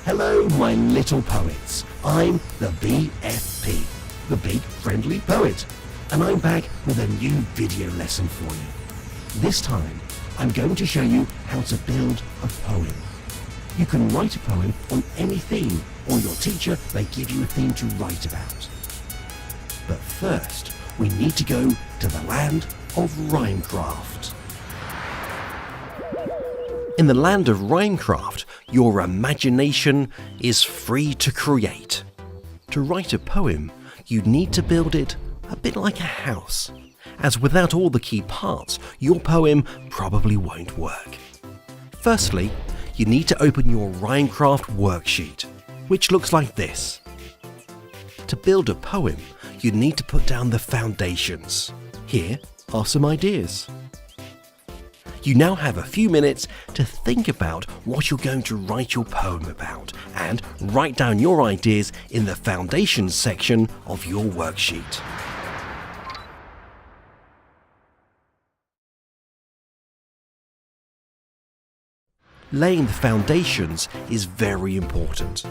Hello, my little poets. I'm the BFP, the Big Friendly Poet, and I'm back with a new video lesson for you. This time, I'm going to show you how to build a poem. You can write a poem on any theme, or your teacher may give you a theme to write about. But first, we need to go to the land of Rhymecraft. In the land of Rhymecraft, your imagination is free to create. To write a poem, you need to build it a bit like a house, as without all the key parts, your poem probably won't work. Firstly, you need to open your Rhymecraft worksheet, which looks like this. To build a poem, you need to put down the foundations. Here are some ideas. You now have a few minutes to think about what you're going to write your poem about and write down your ideas in the foundations section of your worksheet. Laying the foundations is very important.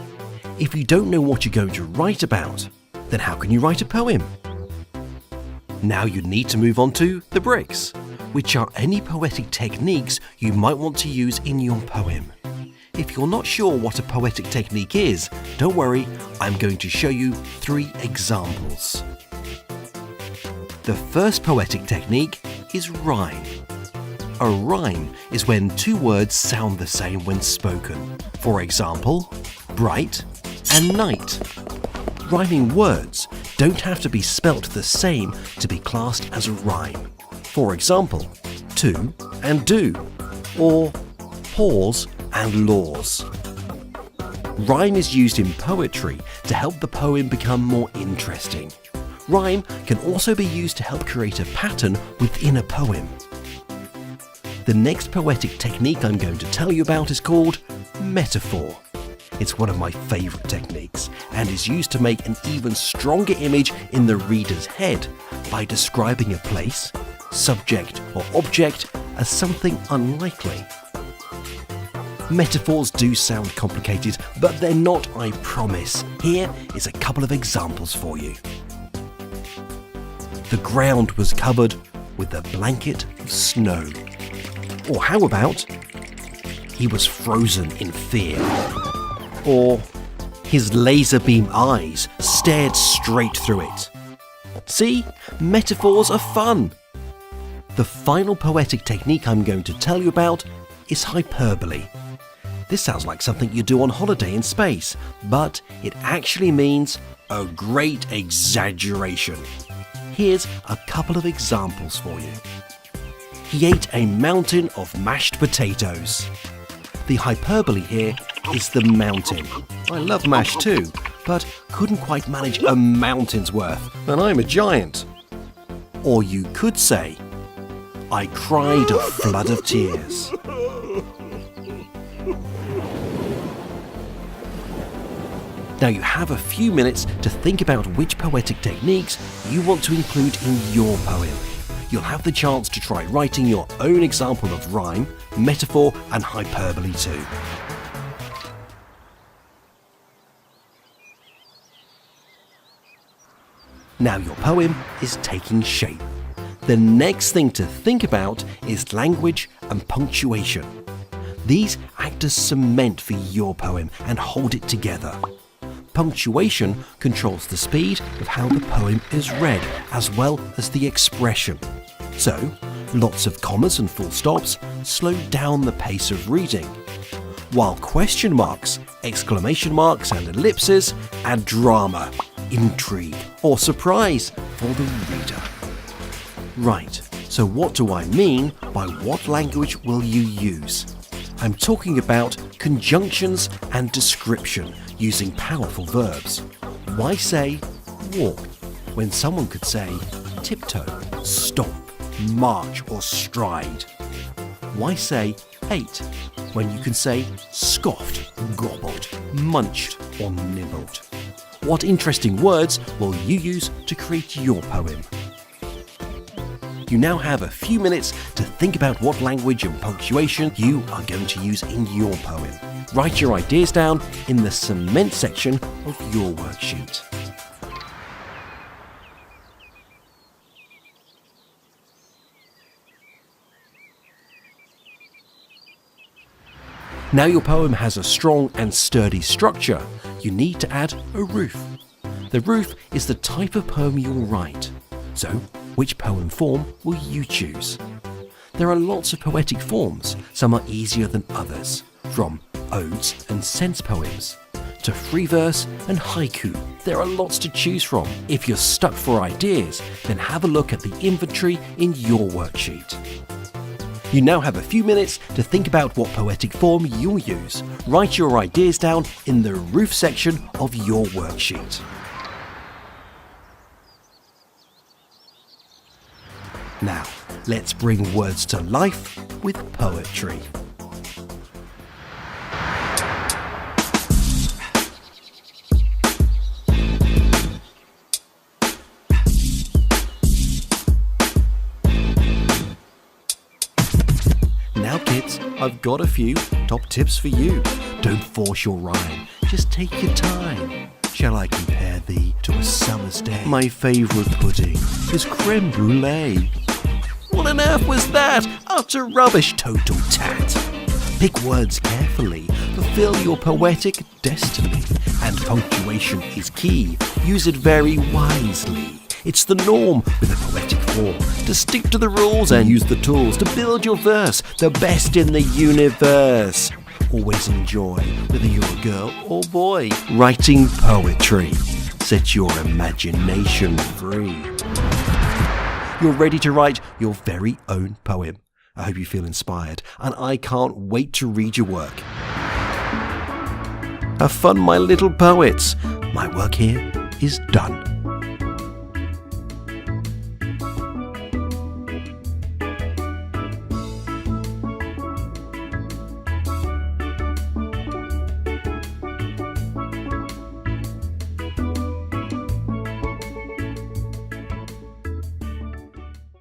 If you don't know what you're going to write about, then how can you write a poem? Now you need to move on to the bricks, which are any poetic techniques you might want to use in your poem. If you're not sure what a poetic technique is, don't worry, I'm going to show you 3 examples. The first poetic technique is rhyme. A rhyme is when 2 words sound the same when spoken. For example, bright and night. Rhyming words don't have to be spelt the same to be classed as a rhyme. For example, to and do, or pause and laws. Rhyme is used in poetry to help the poem become more interesting. Rhyme can also be used to help create a pattern within a poem. The next poetic technique I'm going to tell you about is called metaphor. It's one of my favourite techniques and is used to make an even stronger image in the reader's head by describing a place, subject or object as something unlikely. Metaphors do sound complicated, but they're not, I promise. Here is a couple of examples for you. The ground was covered with a blanket of snow. Or how about, he was frozen in fear. Or, his laser beam eyes stared straight through it. See, metaphors are fun. The final poetic technique I'm going to tell you about is hyperbole. This sounds like something you do on holiday in space, but it actually means a great exaggeration. Here's a couple of examples for you. He ate a mountain of mashed potatoes. The hyperbole here is the mountain. I love mash too, but couldn't quite manage a mountain's worth, and I'm a giant. Or you could say, I cried a flood of tears. Now you have a few minutes to think about which poetic techniques you want to include in your poem. You'll have the chance to try writing your own example of rhyme, metaphor and hyperbole too. Now your poem is taking shape. The next thing to think about is language and punctuation. These act as cement for your poem and hold it together. Punctuation controls the speed of how the poem is read, as well as the expression. So, lots of commas and full stops slow down the pace of reading, while question marks, exclamation marks and ellipses add drama, intrigue or surprise for the reader. Right, so what do I mean by what language will you use? I'm talking about conjunctions and description using powerful verbs. Why say walk when someone could say tiptoe, stomp, march or stride? Why say ate when you can say scoffed, gobbled, munched or nibbled? What interesting words will you use to create your poem? You now have a few minutes to think about what language and punctuation you are going to use in your poem. write your ideas down in the cement section of your worksheet. Now your poem has a strong and sturdy structure, you need to add a roof. The roof is the type of poem you'll write. So, which poem form will you choose? There are lots of poetic forms, some are easier than others, from odes and sense poems to free verse and haiku. There are lots to choose from. If you're stuck for ideas, then have a look at the inventory in your worksheet. You now have a few minutes to think about what poetic form you'll use. Write your ideas down in the roof section of your worksheet. Now, let's bring words to life with poetry. Now kids, I've got a few top tips for you. Don't force your rhyme, just take your time. Shall I compare thee to a summer's day? My favourite pudding is creme brulee. What on earth was that? Utter rubbish, total tat. Pick words carefully, fulfill your poetic destiny. And punctuation is key, use it very wisely. It's the norm with a poetic form to stick to the rules and use the tools to build your verse, the best in the universe. Always enjoy, whether you're a girl or boy, writing poetry. Set your imagination free. You're ready to write your very own poem. I hope you feel inspired, and I can't wait to read your work. Have fun, my little poets. My work here is done.